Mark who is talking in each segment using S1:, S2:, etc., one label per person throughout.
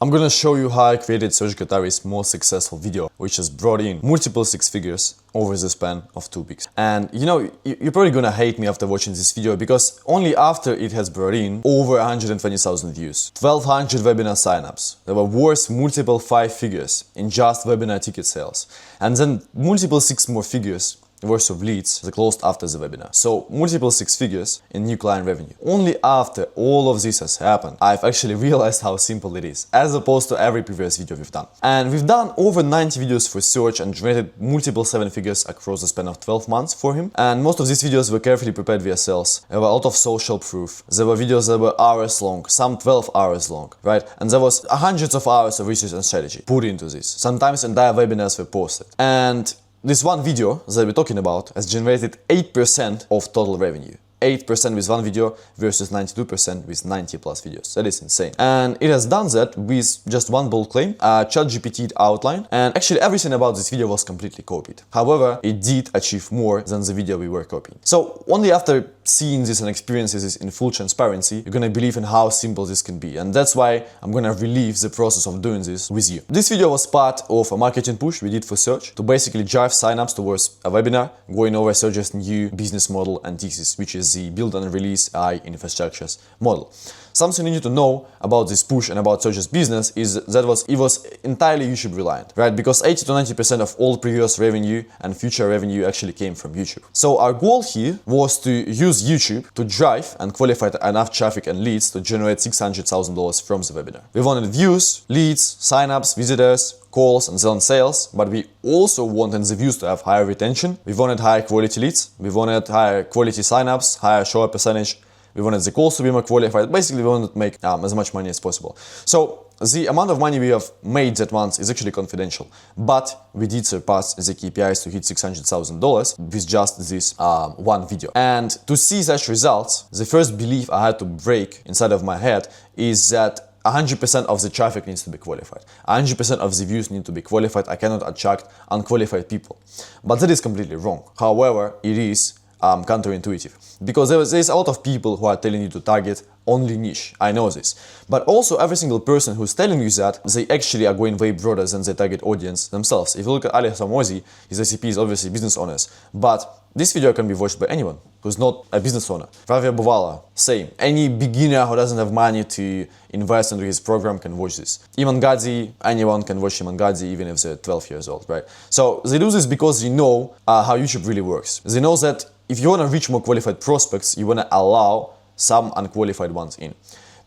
S1: I'm gonna show you how I created Serge Gatari's most successful video, which has brought in multiple six figures over the span of 2 weeks. And you know, you're probably gonna hate me after watching this video because only after it has brought in over 120,000 views, 1200 webinar signups, there were worth multiple 5 figures in just webinar ticket sales, and then multiple 6 more figures worth of leads that closed after the webinar. So multiple 6 figures in new client revenue. Only after all of this has happened, I've actually realized how simple it is, as opposed to every previous video we've done. And we've done over 90 videos for Serge and generated multiple 7 figures across the span of 12 months for him. And most of these videos were carefully prepared via sales. There were a lot of social proof. There were videos that were hours long, some 12 hours long, right? And there was hundreds of hours of research and strategy put into this. Sometimes entire webinars were posted. And this one video that we're talking about has generated 8% of total revenue. 8% with one video versus 92% with 90 plus videos. That is insane. And it has done that with just one bold claim, ChatGPT outline, and actually everything about this video was completely copied. However, it did achieve more than the video we were copying. So only after seeing this and experiencing this in full transparency, you're gonna believe in how simple this can be. And that's why I'm gonna relive the process of doing this with you. This video was part of a marketing push we did for Serge to basically drive signups towards a webinar, going over Serge's new business model and thesis, which is the build and release AI infrastructures model. Something you need to know about this push and about Serge's business is that it was entirely YouTube reliant, right? Because 80 to 90% of all previous revenue and future revenue actually came from YouTube. So our goal here was to use YouTube to drive and qualify enough traffic and leads to generate $600,000 from the webinar. We wanted views, leads, signups, visitors, calls, and then sales, but we also wanted the views to have higher retention. We wanted higher quality leads, we wanted higher quality signups, higher show up percentage, we wanted the calls to be more qualified. Basically, we wanted to make as much money as possible. So the amount of money we have made that month is actually confidential, but we did surpass the KPIs to hit $600,000 with just this one video. And to see such results, the first belief I had to break inside of my head is that 100% of the traffic needs to be qualified. 100% of the views need to be qualified. I cannot attract unqualified people. But that is completely wrong. However, it is counterintuitive, because there's a lot of people who are telling you to target only niche. I know this. But also every single person who's telling you that, they actually are going way broader than their target audience themselves. If you look at Ali Samosi, his recipe is obviously business owners. But this video can be watched by anyone who's not a business owner. Ravia Buvala, same. Any beginner who doesn't have money to invest into his program can watch this. Iman Gadzi, anyone can watch Iman Gadzi even if they're 12 years old, right? So they do this because they know how YouTube really works. They know that if you want to reach more qualified prospects, you want to allow some unqualified ones in.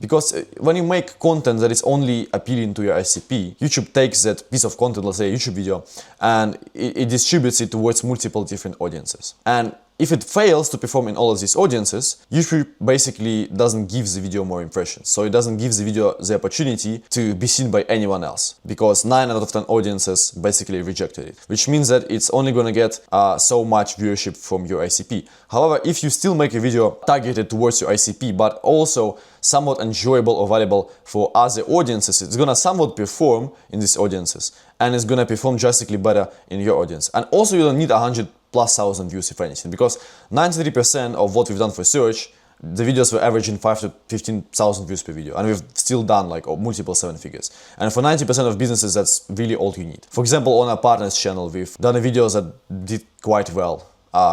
S1: Because when you make content that is only appealing to your ICP, YouTube takes that piece of content, let's say a YouTube video, and it distributes it towards multiple different audiences. And if it fails to perform in all of these audiences, YouTube basically doesn't give the video more impressions. So it doesn't give the video the opportunity to be seen by anyone else, because 9 out of 10 audiences basically rejected it, which means that it's only going to get so much viewership from your ICP. However, if you still make a video targeted towards your ICP, but also somewhat enjoyable or valuable for other audiences, it's going to somewhat perform in these audiences, and it's going to perform drastically better in your audience. And also you don't need 100,000+ views if anything, because 93% of what we've done for Serge, the videos were averaging 5,000 to 15,000 views per video, and we've still done like multiple 7 figures. And for 90% of businesses, that's really all you need. For example, on our partners channel, we've done videos that did quite well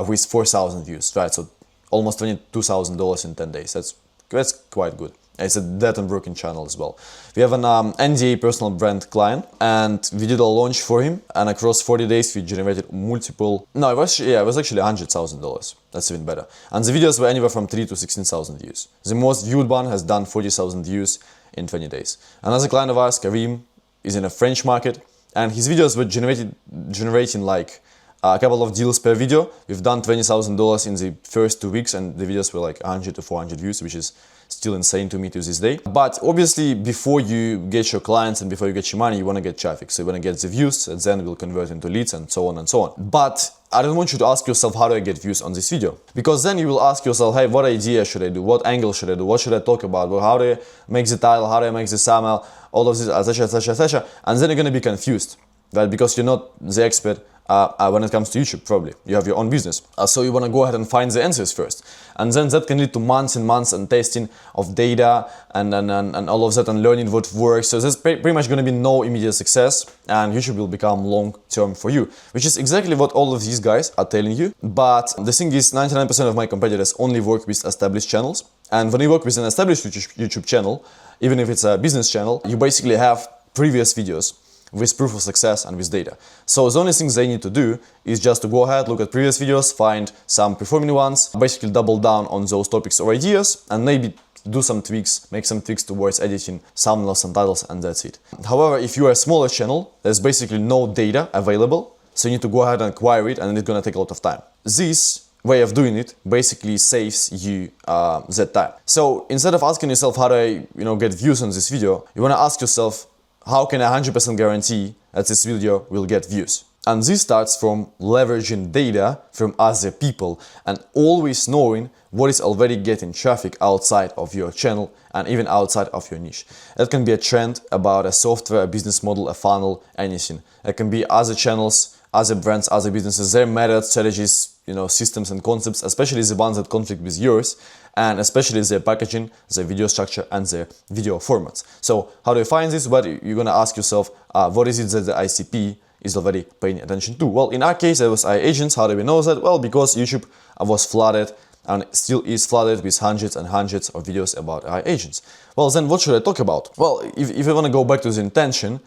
S1: with 4,000 views, right? So almost $22,000 in 10 days. That's quite good. It's a dead and broken channel as well. We have an NDA personal brand client, and we did a launch for him, and across 40 days we generated multiple, no, it was actually $100,000. That's even better. And the videos were anywhere from 3 to 16,000 views. The most viewed one has done 40,000 views in 20 days. Another client of ours, Karim, is in a French market, and his videos were generating like a couple of deals per video. We've done $20,000 in the first 2 weeks, and the videos were like 100 to 400 views, which is still insane to me to this day. But obviously, before you get your clients and before you get your money, you want to get traffic. So you want to get the views, and then we'll convert into leads, and so on and so on. But I don't want you to ask yourself, how do I get views on this video? Because then you will ask yourself, hey, what idea should I do? What angle should I do? What should I talk about? Well, how do I make the title? How do I make the thumbnail? All of this, etc., etc., etc. And then you're going to be confused, right? Because you're not the expert when it comes to YouTube, probably. You have your own business. So you want to go ahead and find the answers first. And then that can lead to months and months and testing of data and all of that and learning what works. So there's pretty much going to be no immediate success, and YouTube will become long-term for you, which is exactly what all of these guys are telling you. But the thing is, 99% of my competitors only work with established channels. And when you work with an established YouTube channel, even if it's a business channel, you basically have previous videos with proof of success and with data. So the only things they need to do is just to go ahead, look at previous videos, find some performing ones, basically double down on those topics or ideas, and maybe do some tweaks, make some tweaks towards editing, thumbnails and titles, and that's it. However, if you are a smaller channel, there's basically no data available, so you need to go ahead and acquire it, and it's gonna take a lot of time. This way of doing it basically saves you that time. So instead of asking yourself how do I get views on this video, you want to ask yourself, how can I 100% guarantee that this video will get views? And this starts from leveraging data from other people and always knowing what is already getting traffic outside of your channel and even outside of your niche. That can be a trend about a software, a business model, a funnel, anything. It can be other channels, other brands, other businesses, their methods, strategies, systems and concepts, especially the ones that conflict with yours, and especially their packaging, their video structure, and their video formats. So how do you find this? Well, you're gonna ask yourself, what is it that the ICP is already paying attention to? Well, in our case, it was agents. How do we know that? Well, because YouTube was flooded and still is flooded with hundreds and hundreds of videos about agents. Well, then what should I talk about? Well, if you want to go back to the intention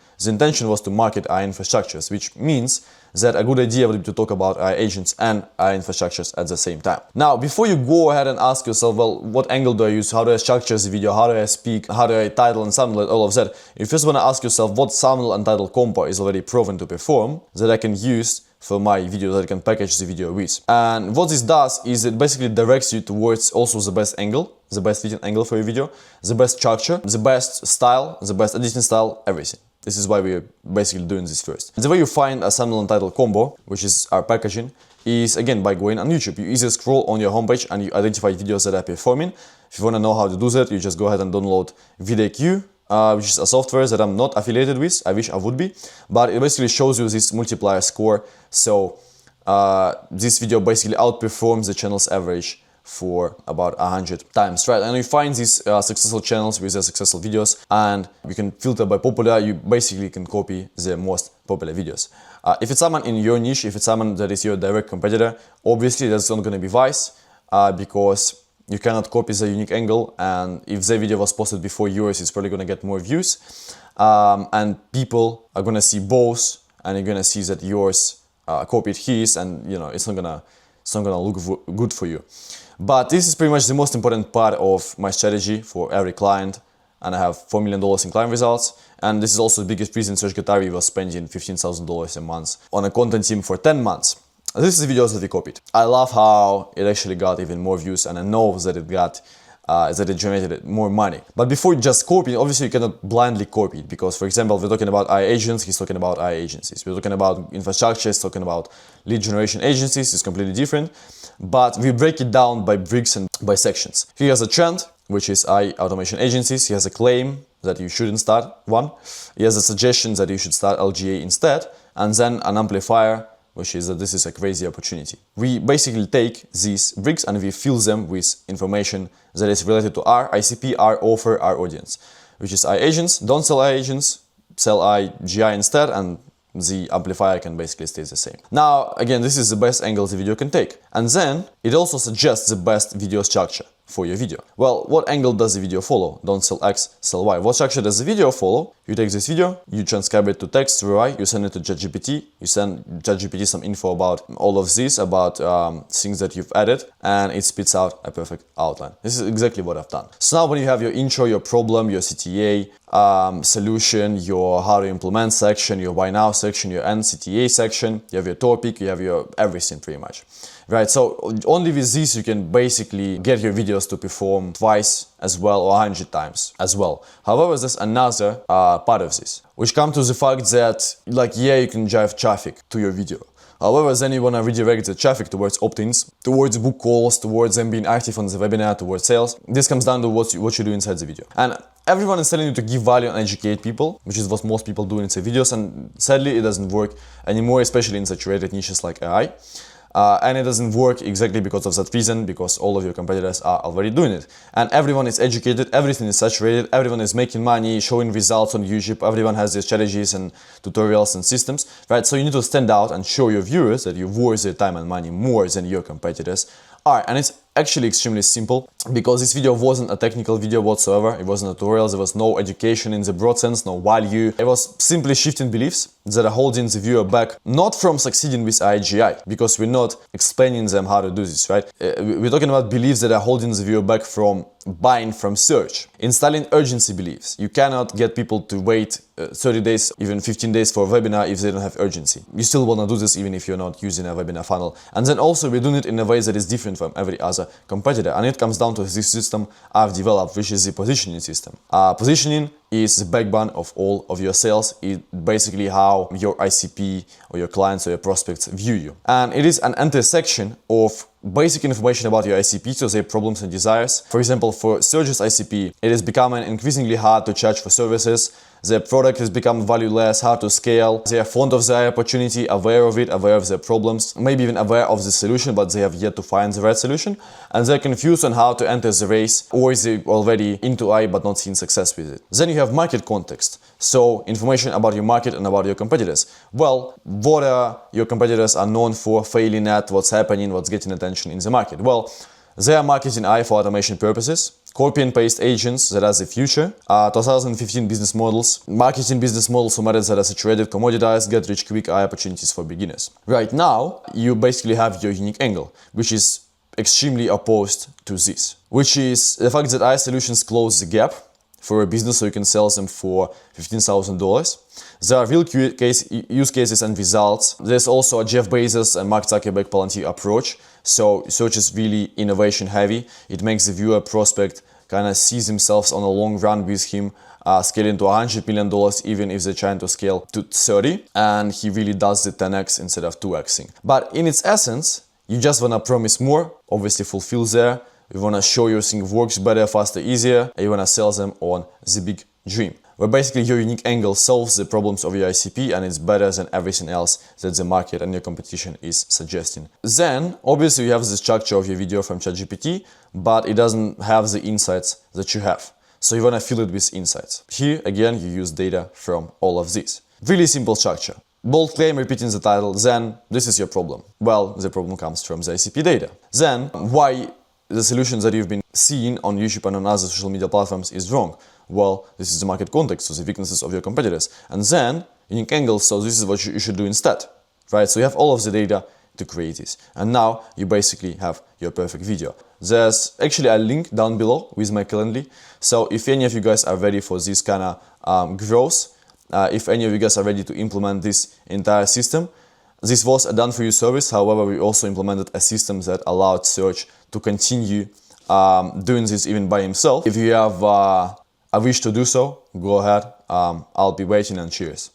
S1: was to market our infrastructures, which means that a good idea would be to talk about our agents and our infrastructures at the same time. Now, before you go ahead and ask yourself, well, what angle do I use? How do I structure the video? How do I speak? How do I title and thumbnail, all of that? You first want to ask yourself what thumbnail and title combo is already proven to perform that I can use for my video, that I can package the video with. And what this does is it basically directs you towards also the best angle, the best fitting angle for your video, the best structure, the best style, the best editing style, everything. This is why we're basically doing this first. The way you find a thumbnail and title combo, which is our packaging, is again by going on YouTube. You either scroll on your homepage and you identify videos that are performing. If you want to know how to do that, you just go ahead and download VidIQ, which is a software that I'm not affiliated with. I wish I would be, but it basically shows you this multiplier score. So this video basically outperforms the channel's average for about 100 times, right? And you find these successful channels with their successful videos, and you can filter by popular. You basically can copy the most popular videos. If it's someone in your niche, if it's someone that is your direct competitor, obviously that's not going to be wise because you cannot copy the unique angle, and if the video was posted before yours, it's probably going to get more views, and people are going to see both, and you're going to see that yours copied his, and it's not gonna look good for you. But this is pretty much the most important part of my strategy for every client, and I have $4 million in client results, and this is also the biggest reason Serge Gatari was spending $15,000 a month on a content team for 10 months. This is the videos that we copied. I love how it actually got even more views, and I know that it generated more money. But before you just copy, obviously you cannot blindly copy it, because for example, we're talking about AI agents, he's talking about AI agencies. We're talking about infrastructure, he's talking about lead generation agencies, it's completely different. But we break it down by bricks and by sections. He has a trend, which is AI automation agencies. He has a claim that you shouldn't start one. He has a suggestion that you should start LGA instead. And then an amplifier, which is that this is a crazy opportunity. We basically take these bricks and we fill them with information that is related to our ICP, our offer, our audience, which is AI agents. Don't sell AI agents, sell IGI instead, and the amplifier can basically stay the same. Now, again, this is the best angle the video can take. And then it also suggests the best video structure for your video. Well, what angle does the video follow? Don't sell X, sell Y. What structure does the video follow? You take this video, you transcribe it to text through AI, you send it to ChatGPT, you send ChatGPT some info about all of this, about things that you've added, and it spits out a perfect outline. This is exactly what I've done. So now when you have your intro, your problem, your CTA, solution, your how to implement section, your why now section, your end CTA section, you have your topic, you have your everything pretty much. Right, so only with this you can basically get your videos to perform twice as well or 100 times as well. However, there's another part of this, which comes to the fact that, like, yeah, you can drive traffic to your video. However, then you want to redirect the traffic towards opt-ins, towards book calls, towards them being active on the webinar, towards sales. This comes down to what you do inside the video. And everyone is telling you to give value and educate people, which is what most people do in the videos, and sadly it doesn't work anymore, especially in saturated niches like AI. And it doesn't work exactly because of that reason, because all of your competitors are already doing it. And everyone is educated, everything is saturated, everyone is making money, showing results on YouTube, everyone has their strategies and tutorials and systems, right? So you need to stand out and show your viewers that you're worth their time and money more than your competitors are. And it's actually extremely simple, because this video wasn't a technical video whatsoever. It wasn't a tutorial, there was no education in the broad sense, no value. It was simply shifting beliefs that are holding the viewer back, not from succeeding with IGI, because we're not explaining them how to do this, right? We're talking about beliefs that are holding the viewer back from buying from search. Installing urgency beliefs. You cannot get people to wait 30 days, even 15 days for a webinar if they don't have urgency. You still want to do this even if you're not using a webinar funnel. And then also we're doing it in a way that is different from every other competitor. And it comes down to this system I've developed, which is the positioning system. Positioning is the backbone of all of your sales. It's basically how your ICP or your clients or your prospects view you. And it is an intersection of basic information about your ICP, so their problems and desires. For example, for Serge's ICP, it is becoming increasingly hard to charge for services. Their product has become valueless, hard to scale. They are fond of their opportunity, aware of it, aware of their problems, maybe even aware of the solution, but they have yet to find the right solution. And they're confused on how to enter the race, or is it already into AI but not seeing success with it. Then you have market context. So information about your market and about your competitors. Well, what your competitors are known for, failing at, what's happening, what's getting attention in the market. Well, they are marketing AI for automation purposes, copy and paste agents that are the future, 2015 business models, marketing business models for matters that are saturated, commoditized, get rich quick AI opportunities for beginners. Right now, you basically have your unique angle, which is extremely opposed to this, which is the fact that AI solutions close the gap for a business so you can sell them for $15,000. There are real use cases and results. There's also a Jeff Bezos and Mark Zuckerberg Palantir approach. So search is really innovation heavy. It makes the viewer prospect kind of see themselves on a long run with him, scaling to $100 million, even if they're trying to scale to 30. And he really does the 10x instead of 2xing. But in its essence, you just want to promise more, obviously fulfill there. You want to show your thing works better, faster, easier, and you want to sell them on the big dream, where basically your unique angle solves the problems of your ICP and it's better than everything else that the market and your competition is suggesting. Then, obviously, you have the structure of your video from ChatGPT, but it doesn't have the insights that you have. So you want to fill it with insights. Here, again, you use data from all of this. Really simple structure. Bold claim, repeating the title, then this is your problem. Well, the problem comes from the ICP data. Then, why the solutions that you've been seeing on YouTube and on other social media platforms is wrong? Well, this is the market context, so the weaknesses of your competitors. And then, unique angles, so this is what you should do instead, right? So you have all of the data to create this. And now you basically have your perfect video. There's actually a link down below with my Calendly. So if any of you guys are ready for this kind of growth, if any of you guys are ready to implement this entire system, this was a done-for-you service. However, we also implemented a system that allowed Serge to continue doing this even by himself. If you have a wish to do so, go ahead. I'll be waiting, and cheers.